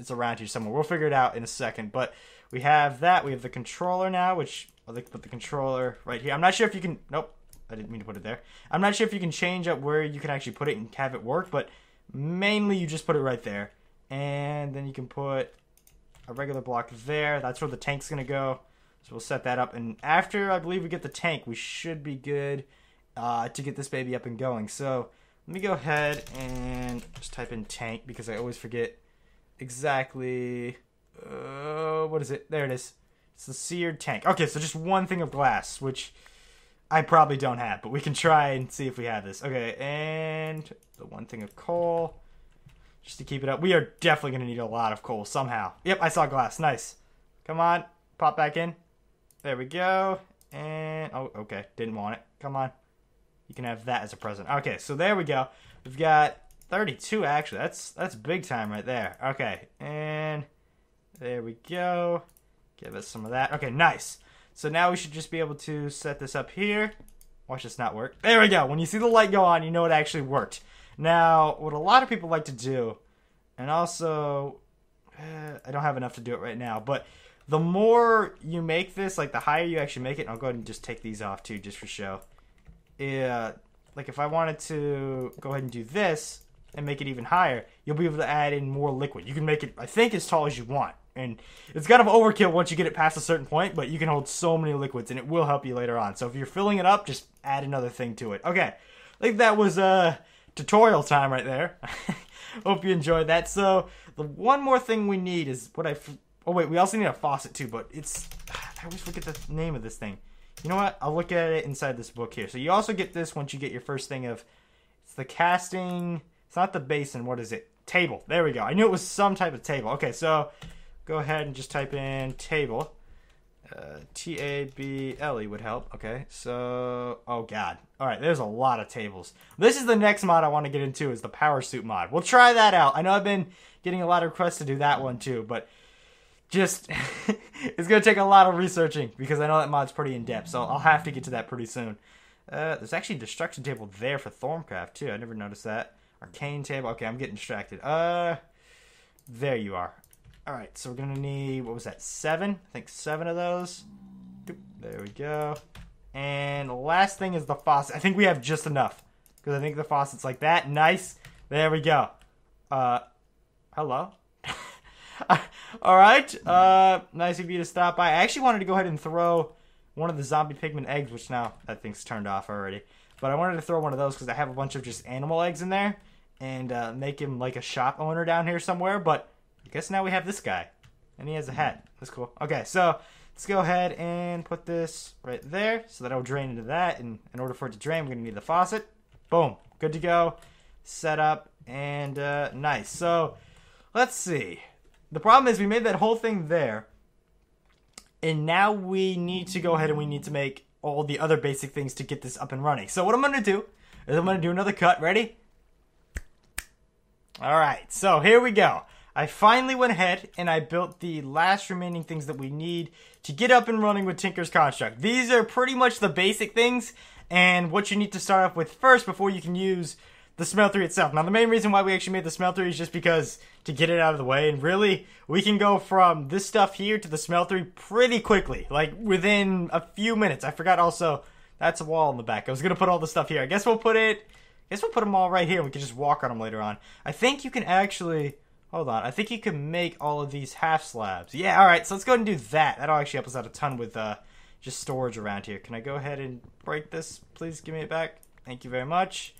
around here somewhere. We'll figure it out in a second. But we have that. We have the controller now, which I'd like to put the controller right here. I'm not sure if you can... Nope. I didn't mean to put it there. I'm not sure if you can change up where you can actually put it and have it work, but mainly you just put it right there. And then you can put a regular block there. That's where the tank's going to go. So we'll set that up. And after, I believe, we get the tank, we should be good to get this baby up and going. So let me go ahead and just type in tank, because I always forget exactly... what is it? There it is. It's the seared tank. Okay, so just one thing of glass, which... I probably don't have, but we can try and see if we have this. Okay, and the one thing of coal, just to keep it up. We are definitely going to need a lot of coal somehow. Yep, I saw glass. Nice. Come on, pop back in. There we go. And, oh, okay, didn't want it. Come on. You can have that as a present. Okay, so there we go. We've got 32, actually. That's big time right there. Okay, and there we go. Give us some of that. Okay, nice. So now we should just be able to set this up here. Watch this not work. There we go. When you see the light go on, you know it actually worked. Now, what a lot of people like to do, and also, I don't have enough to do it right now, but the more you make this, like the higher you actually make it, and I'll go ahead and just take these off too, just for show. Yeah, like if I wanted to go ahead and do this and make it even higher, you'll be able to add in more liquid. You can make it, I think, as tall as you want. And it's kind of overkill once you get it past a certain point, but you can hold so many liquids, and it will help you later on. So if you're filling it up, just add another thing to it. Okay, I think that was tutorial time right there. Hope you enjoyed that. So the one more thing we need is what oh wait, we also need a faucet too, but I always forget the name of this thing. You know what? I'll look at it inside this book here. So you also get this once you get your first thing of, it's the casting, it's not the basin, what is it? Table. There we go. I knew it was some type of table. Okay, so go ahead and just type in table. T-A-B-L-E would help. Okay, so, oh god. Alright, there's a lot of tables. This is the next mod I want to get into, is the power suit mod. We'll try that out. I know I've been getting a lot of requests to do that one too, but just, it's going to take a lot of researching because I know that mod's pretty in-depth, so I'll have to get to that pretty soon. There's actually a destruction table there for Thorncraft too. I never noticed that. Arcane table. Okay, I'm getting distracted. There you are. Alright, so we're going to need, what was that, 7? I think 7 of those. There we go. And the last thing is the faucet. I think we have just enough, because I think the faucet's like that. Nice. There we go. Hello? Alright, nice of you to stop by. I actually wanted to go ahead and throw one of the zombie pigman eggs, which now that thing's turned off already. But I wanted to throw one of those because I have a bunch of just animal eggs in there, and make him like a shop owner down here somewhere. But I guess now we have this guy, and he has a hat. That's cool. Okay, so let's go ahead and put this right there so that it'll drain into that. And in order for it to drain, we're going to need the faucet. Boom. Good to go. Set up, and nice. So let's see. The problem is we made that whole thing there, and now we need to go ahead and we need to make all the other basic things to get this up and running. So what I'm going to do is I'm going to do another cut. Ready? Alright, so here we go. I finally went ahead and I built the last remaining things that we need to get up and running with Tinker's Construct. These are pretty much the basic things and what you need to start off with first before you can use the smeltery itself. Now, the main reason why we actually made the smeltery is just because to get it out of the way, and really, we can go from this stuff here to the smeltery pretty quickly, like within a few minutes. I forgot also, that's a wall in the back. I was going to put all the stuff here. I guess we'll put them all right here, and we can just walk on them later on. I think you can actually, hold on, I think you can make all of these half slabs. Yeah, alright, so let's go ahead and do that. That'll actually help us out a ton with just storage around here. Can I go ahead and break this? Please give me it back. Thank you very much.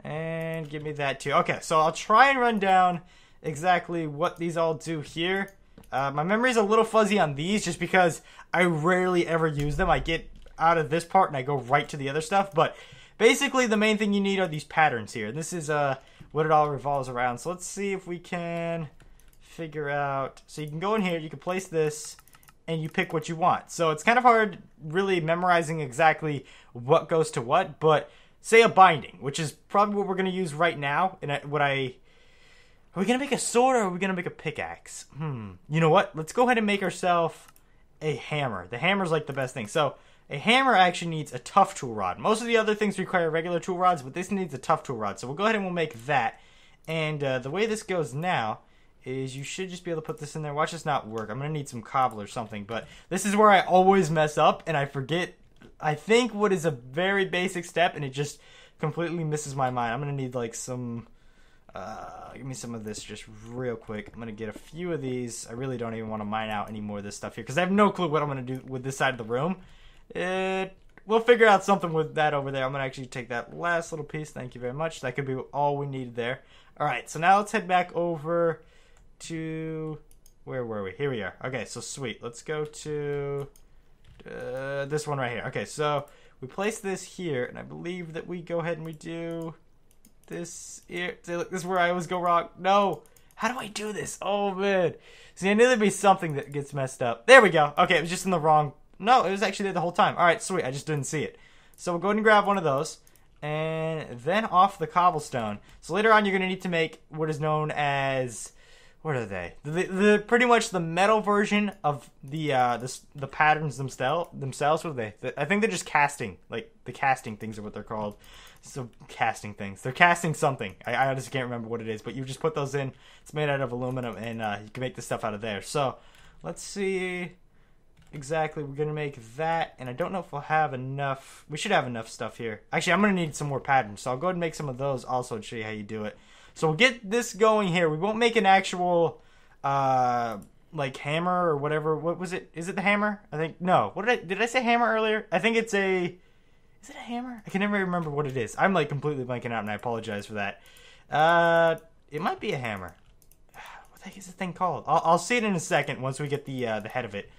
And give me that too. Okay, so I'll try and run down exactly what these all do here. My memory's a little fuzzy on these just because I rarely ever use them. I get out of this part and I go right to the other stuff. But basically the main thing you need are these patterns here. And this is what it all revolves around. So let's see if we can figure out. So you can go in here, you can place this, and you pick what you want. So it's kind of hard really memorizing exactly what goes to what, but say a binding, which is probably what we're going to use right now. And are we going to make a sword or are we going to make a pickaxe? You know what? Let's go ahead and make ourselves a hammer. The hammer's like the best thing. So a hammer actually needs a tough tool rod. Most of the other things require regular tool rods, but this needs a tough tool rod. So we'll go ahead and we'll make that. And the way this goes now is you should just be able to put this in there. Watch this not work. I'm going to need some cobble or something. But this is where I always mess up and I forget, I think, what is a very basic step, and it just completely misses my mind. I'm going to need like some, give me some of this just real quick. I'm going to get a few of these. I really don't even want to mine out any more of this stuff here because I have no clue what I'm going to do with this side of the room. We'll figure out something with that over there. I'm going to actually take that last little piece. Thank you very much. That could be all we needed there. Alright, so now let's head back over to, where were we? Here we are. Okay, so sweet. Let's go to this one right here. Okay, so we place this here, and I believe that we go ahead and we do this here. See, look, this is where I always go wrong. No! How do I do this? Oh, man. See, I knew there'd be something that gets messed up. There we go. Okay, it was just in the wrong. No, it was actually there the whole time. Alright, sweet. I just didn't see it. So we'll go ahead and grab one of those. And then off the cobblestone. So later on, you're going to need to make what is known as, what are they? They're pretty much the metal version of the patterns themselves. What are they? I think they're just casting. Like, the casting things are what they're called. So, casting things. They're casting something. I honestly can't remember what it is, but you just put those in. It's made out of aluminum, and you can make this stuff out of there. So, let's see exactly. We're going to make that, and I don't know if we'll have enough. We should have enough stuff here. Actually, I'm going to need some more patterns, so I'll go ahead and make some of those also and show you how you do it. So we'll get this going here. We won't make an actual, like, hammer or whatever. What was it? Is it the hammer? I think, no. Did I say hammer earlier? I think it's a, is it a hammer? I can never remember what it is. I'm, like, completely blanking out, and I apologize for that. It might be a hammer. What the heck is the thing called? I'll see it in a second once we get the head of it.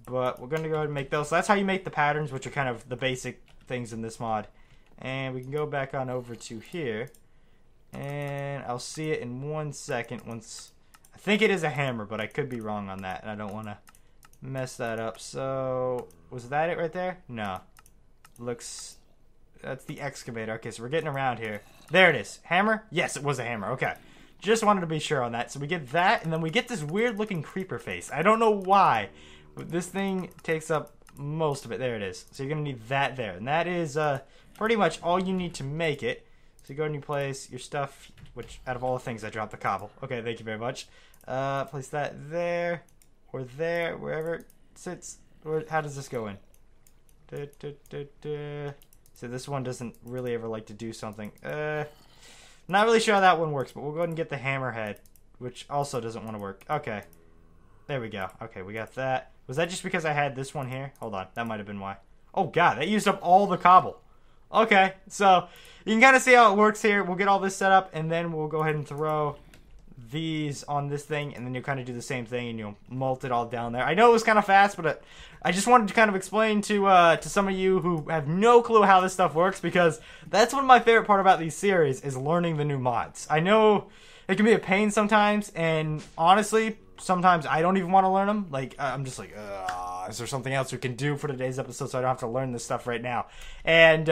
But we're going to go ahead and make those. So that's how you make the patterns, which are kind of the basic things in this mod. And we can go back on over to here. And I'll see it in 1 second once. I think it is a hammer, but I could be wrong on that, and I don't want to mess that up. So, was that it right there? No. Looks, that's the excavator. Okay, so we're getting around here. There it is. Hammer? Yes, it was a hammer. Okay. Just wanted to be sure on that. So we get that, and then we get this weird-looking creeper face. I don't know why, but this thing takes up most of it. There it is. So you're going to need that there. And that is pretty much all you need to make it. So you go and you place your stuff, which out of all the things I dropped the cobble. Okay, thank you very much. Place that there, or there, wherever it sits. How does this go in? So this one doesn't really ever like to do something. Not really sure how that one works, but we'll go ahead and get the hammerhead, which also doesn't want to work. Okay, there we go. Okay, we got that. Was that just because I had this one here? Hold on, that might have been why. Oh god, that used up all the cobble. Okay, so you can kind of see how it works here. We'll get all this set up, and then we'll go ahead and throw these on this thing, and then you'll kind of do the same thing, and you'll melt it all down there. I know it was kind of fast, but I just wanted to kind of explain to some of you who have no clue how this stuff works, because that's one of my favorite part about these series is learning the new mods. I know it can be a pain sometimes, and honestly, sometimes I don't even want to learn them. Like, I'm just like, is there something else we can do for today's episode so I don't have to learn this stuff right now? And,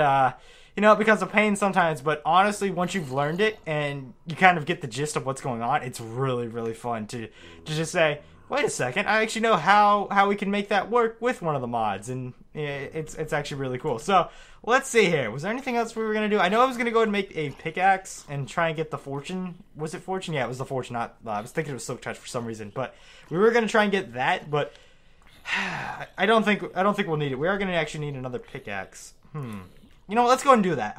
you know, it becomes a pain sometimes, but honestly, once you've learned it and you kind of get the gist of what's going on, it's really, really fun to just say, wait a second, I actually know how we can make that work with one of the mods, and it's actually really cool. So, let's see here. Was there anything else we were going to do? I know I was going to go ahead and make a pickaxe and try and get the fortune. Was it fortune? Yeah, it was the fortune. Not, I was thinking it was silk touch for some reason, but we were going to try and get that, but I don't think we'll need it. We are going to actually need another pickaxe. You know what, let's go and do that.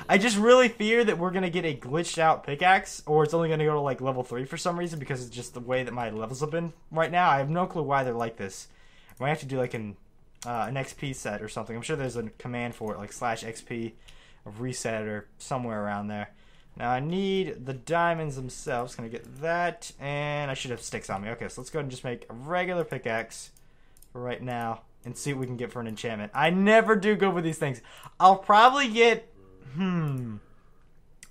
I just really fear that we're going to get a glitched out pickaxe, or it's only going to go to like level 3 for some reason, because it's just the way that my levels have been right now. I have no clue why they're like this. I might have to do like an XP set or something. I'm sure there's a command for it, like /XP reset or somewhere around there. Now I need the diamonds themselves. Gonna get that, and I should have sticks on me. Okay, so let's go ahead and just make a regular pickaxe for right now and see what we can get for an enchantment. I never do good with these things. I'll probably get, there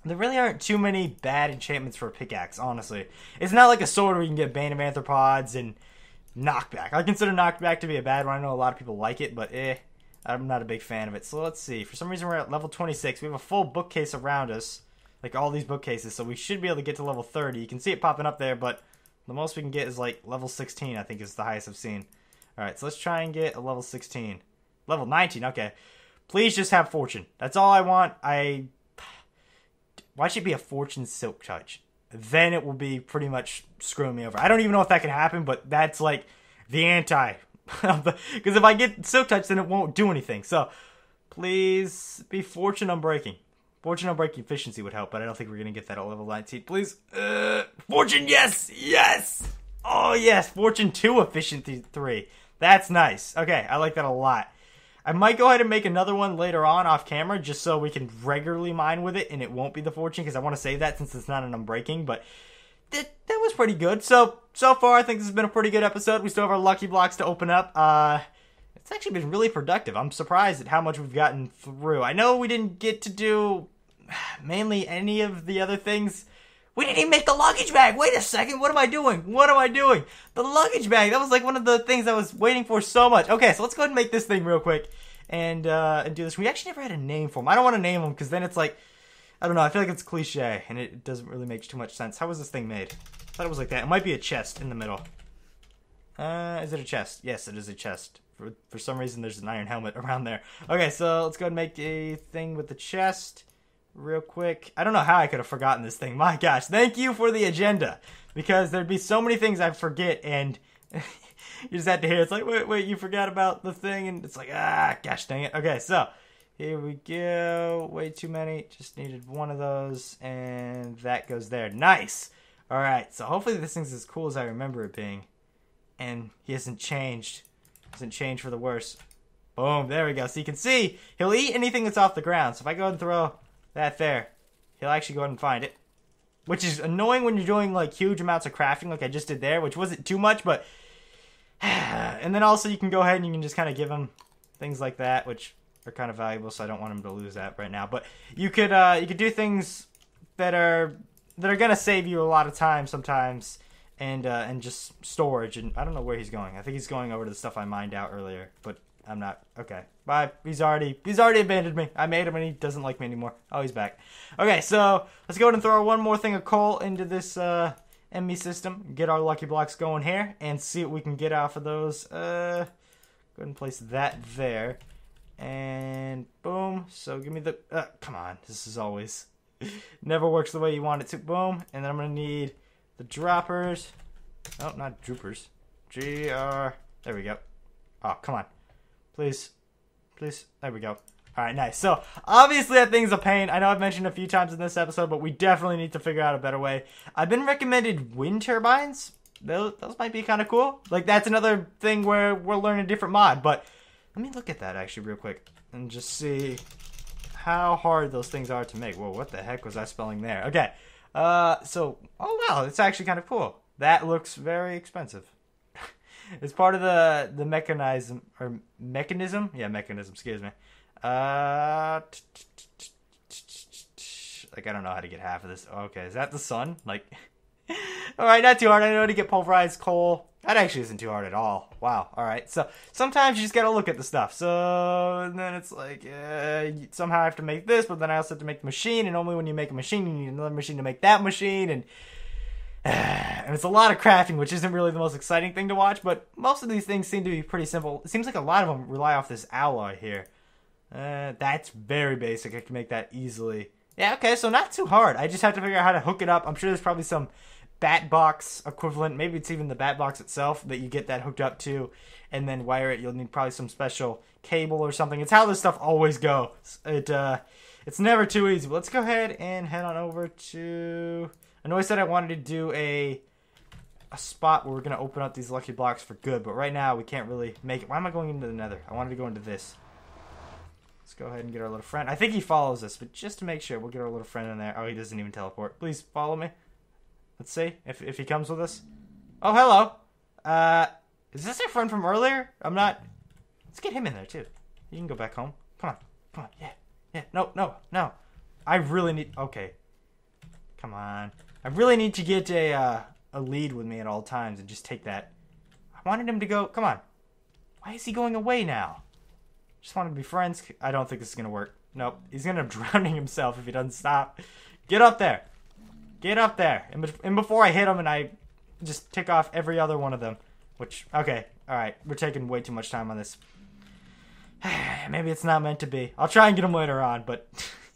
really aren't too many bad enchantments for a pickaxe, honestly. It's not like a sword where you can get Bane of Arthropods and Knockback. I consider Knockback to be a bad one. I know a lot of people like it, but I'm not a big fan of it. So let's see. For some reason, we're at level 26. We have a full bookcase around us, like all these bookcases, so we should be able to get to level 30. You can see it popping up there, but the most we can get is like level 16, I think is the highest I've seen. Alright, so let's try and get a level 16. Level 19, okay. Please just have fortune. That's all I want. Why should it be a fortune silk touch? Then it will be pretty much screwing me over. I don't even know if that can happen, but that's like the anti. Because if I get silk touch, then it won't do anything. So, please be fortune unbreaking. Fortune unbreaking efficiency would help, but I don't think we're going to get that at level 19. Please. Fortune, yes! Yes! Oh, yes. Fortune 2 efficiency 3. That's nice. Okay, I like that a lot. I might go ahead and make another one later on off camera just so we can regularly mine with it and it won't be the fortune, because I want to save that since it's not an unbreaking, but that was pretty good. So far I think this has been a pretty good episode. We still have our lucky blocks to open up. It's actually been really productive. I'm surprised at how much we've gotten through. I know we didn't get to do mainly any of the other things. We didn't even make the luggage bag. Wait a second. What am I doing? What am I doing? The luggage bag. That was like one of the things I was waiting for so much. Okay, so let's go ahead and make this thing real quick and do this. We actually never had a name for them. I don't want to name them because then it's like, I don't know. I feel like it's cliche and it doesn't really make too much sense. How was this thing made? thought it was like that. It might be a chest in the middle. Is it a chest? Yes, it is a chest. For some reason, there's an iron helmet around there. Okay, so let's go and make a thing with the chest real quick. I don't know how I could have forgotten this thing. My gosh, thank you for the agenda. Because there'd be so many things I forget, and you just had to hear. It's like, wait, you forgot about the thing, and it's like, gosh dang it. Okay, so here we go. Way too many. Just needed one of those, and that goes there. Nice. All right, so hopefully this thing's as cool as I remember it being, and he hasn't changed. Hasn't changed for the worse. Boom, there we go. So you can see he'll eat anything that's off the ground. So if I go ahead and throw that there, he'll actually go ahead and find it. Which is annoying when you're doing like huge amounts of crafting like I just did there, which wasn't too much, but and then also you can go ahead and you can just kind of give him things like that, which are kind of valuable, so I don't want him to lose that right now. But you could do things that are gonna save you a lot of time sometimes. And just storage, and I don't know where he's going. I think he's going over to the stuff I mined out earlier, but I'm not. Okay, bye. He's already abandoned me. I made him, and he doesn't like me anymore. Oh, he's back. Okay, so let's go ahead and throw one more thing of coal into this ME system. Get our lucky blocks going here, and see what we can get off of those. Go ahead and place that there, and boom. So give me the. Come on, this is always never works the way you want it to. Boom, and then I'm gonna need the droppers. Oh, not droopers. There we go. Oh, come on. Please. There we go. Alright, nice. So, obviously that thing's a pain. I know I've mentioned a few times in this episode, but we definitely need to figure out a better way. I've been recommended wind turbines. Those might be kind of cool. Like, that's another thing where we're learning a different mod. But, let me look at that actually real quick. And just see how hard those things are to make. Whoa, what the heck was I spelling there? Okay. Oh wow, it's actually kind of cool. That looks very expensive. It's part of the mechanism, Yeah, mechanism, excuse me. Like, I don't know how to get half of this. Okay, is that the sun? Like, alright, not too hard. I know how to get pulverized coal. That actually isn't too hard at all. Wow, alright. So, sometimes you just gotta look at the stuff. So, and then it's like, somehow I have to make this, but then I also have to make the machine, and only when you make a machine, you need another machine to make that machine, and it's a lot of crafting, which isn't really the most exciting thing to watch, but most of these things seem to be pretty simple. It seems like a lot of them rely off this alloy here. That's very basic. I can make that easily. Yeah, okay, so not too hard. I just have to figure out how to hook it up. I'm sure there's probably some bat box equivalent. Maybe it's even the bat box itself that you get that hooked up to and then wire it. You'll need probably some special cable or something. It's how this stuff always goes. It's never too easy. But let's go ahead and head on over to... I know I said I wanted to do a spot where we're going to open up these lucky blocks for good, but right now we can't really make it. Why am I going into the nether? I wanted to go into this. Let's go ahead and get our little friend. I think he follows us, but just to make sure, we'll get our little friend in there. Oh, he doesn't even teleport. Please follow me. Let's see if he comes with us. Oh, hello. Is this our friend from earlier? I'm not... Let's get him in there, too. You can go back home. Come on. Yeah. No. I really need... Okay. Come on. I really need to get a lead with me at all times and just take that. I wanted him to go... Come on. Why is he going away now? Just wanted to be friends. I don't think this is going to work. Nope. He's going to end up drowning himself if he doesn't stop. Get up there. Get up there. And before I hit him and I just tick off every other one of them. Which, okay. Alright. We're taking way too much time on this. Maybe it's not meant to be. I'll try and get him later on, but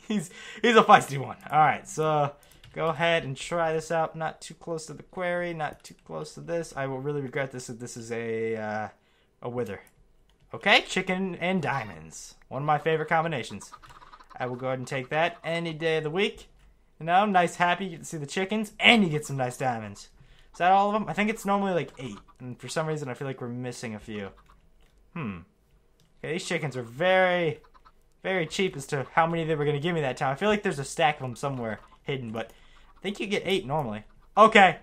he's a feisty one. Alright, so go ahead and try this out. Not too close to the quarry. Not too close to this. I will really regret this if this is a wither. Okay, chicken and diamonds. One of my favorite combinations. I will go ahead and take that any day of the week. You know, nice, happy. You get to see the chickens, and you get some nice diamonds. Is that all of them? I think it's normally like 8. And for some reason, I feel like we're missing a few. Okay, these chickens are very, very cheap as to how many they were going to give me that time. I feel like there's a stack of them somewhere hidden, but I think you get 8 normally. Okay.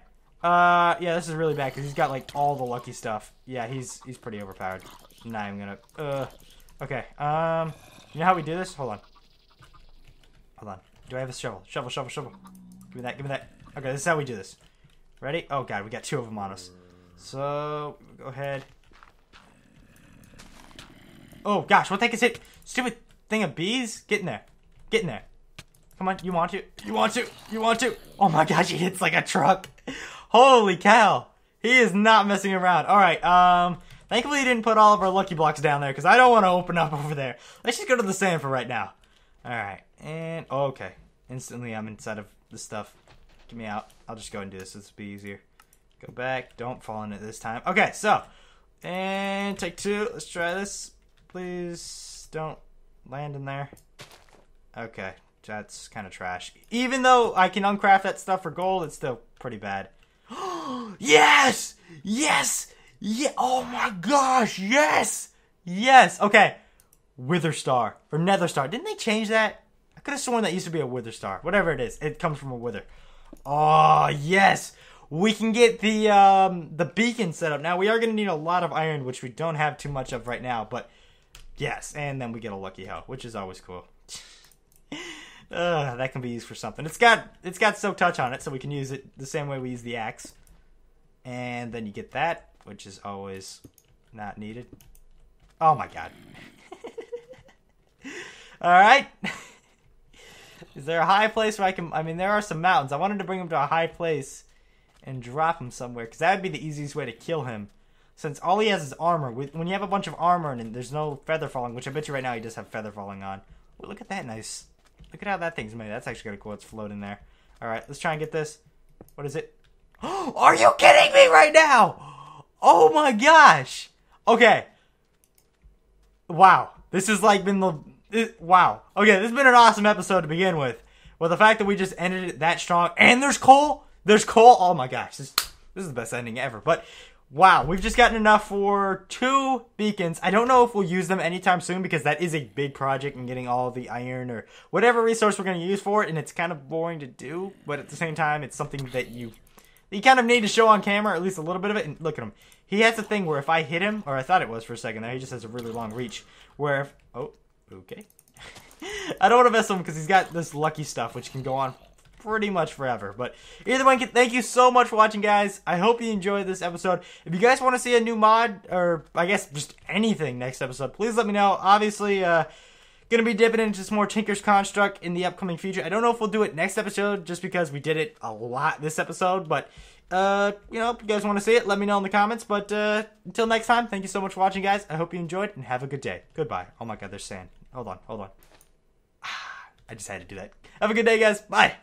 Yeah, this is really bad because he's got like all the lucky stuff. Yeah, he's pretty overpowered. I'm not even gonna... Okay, you know how we do this? Hold on. Do I have a shovel? Shovel. Give me that. Okay, this is how we do this. Ready? Oh god, we got 2 of them on us. So, go ahead. Oh gosh, what the heck is it? Stupid thing of bees? Get in there. Come on, you want to. Oh my gosh, he hits like a truck. Holy cow. He is not messing around. Alright, thankfully he didn't put all of our lucky blocks down there, because I don't want to open up over there. Let's just go to the sand for right now. Alright, and, oh, okay. Instantly I'm inside of this stuff. Get me out. I'll just go and do this. This will be easier. Go back. Don't fall in it this time. Okay, so, and take 2. Let's try this. Please don't land in there. Okay, that's kind of trash. Even though I can uncraft that stuff for gold, it's still pretty bad. Yes! Yes! Yeah! Oh my gosh! Yes! Yes! Okay. Wither Star. Or Nether Star. Didn't they change that? I could have sworn that used to be a Wither Star. Whatever it is. It comes from a wither. Oh, yes! We can get the beacon set up. Now, we are going to need a lot of iron, which we don't have too much of right now. But, yes. And then we get a lucky hoe, which is always cool. That can be used for something. It's got Soak Touch on it, so we can use it the same way we use the axe. And then you get that, which is always not needed. Oh my god. Alright. Is there a high place where I mean, there are some mountains. I wanted to bring him to a high place and drop him somewhere, because that would be the easiest way to kill him. Since all he has is armor. When you have a bunch of armor and there's no feather falling, which I bet you right now he does have feather falling on. Oh, look at that nice. Look at how that thing's made. That's actually kind of cool. It's floating there. Alright, let's try and get this. What is it? Are you kidding me right now? Oh my gosh. Okay. Wow. This has like been wow. Okay, this has been an awesome episode to begin with. Well, the fact that we just ended it that strong. And there's coal. There's coal. Oh my gosh. This is the best ending ever. But wow, we've just gotten enough for 2 beacons. I don't know if we'll use them anytime soon, because that is a big project in getting all the iron or whatever resource we're going to use for it. And it's kind of boring to do. But at the same time, it's something that you kind of need to show on camera, or at least a little bit of it. And look at him. He has a thing where if I hit him, or I thought it was for a second there, he just has a really long reach. Where if, oh, okay. I don't want to mess with him because he's got this lucky stuff, which can go on pretty much forever. But either way, thank you so much for watching, guys. I hope you enjoyed this episode. If you guys want to see a new mod, or I guess just anything next episode, please let me know. Obviously, gonna be dipping into some more Tinker's Construct in the upcoming future. I don't know if we'll do it next episode, just because we did it a lot this episode. But, you know, if you guys want to see it, let me know in the comments. But, until next time, thank you so much for watching, guys. I hope you enjoyed, and have a good day. Goodbye. Oh my god, there's sand. Hold on. I just had to do that. Have a good day, guys. Bye.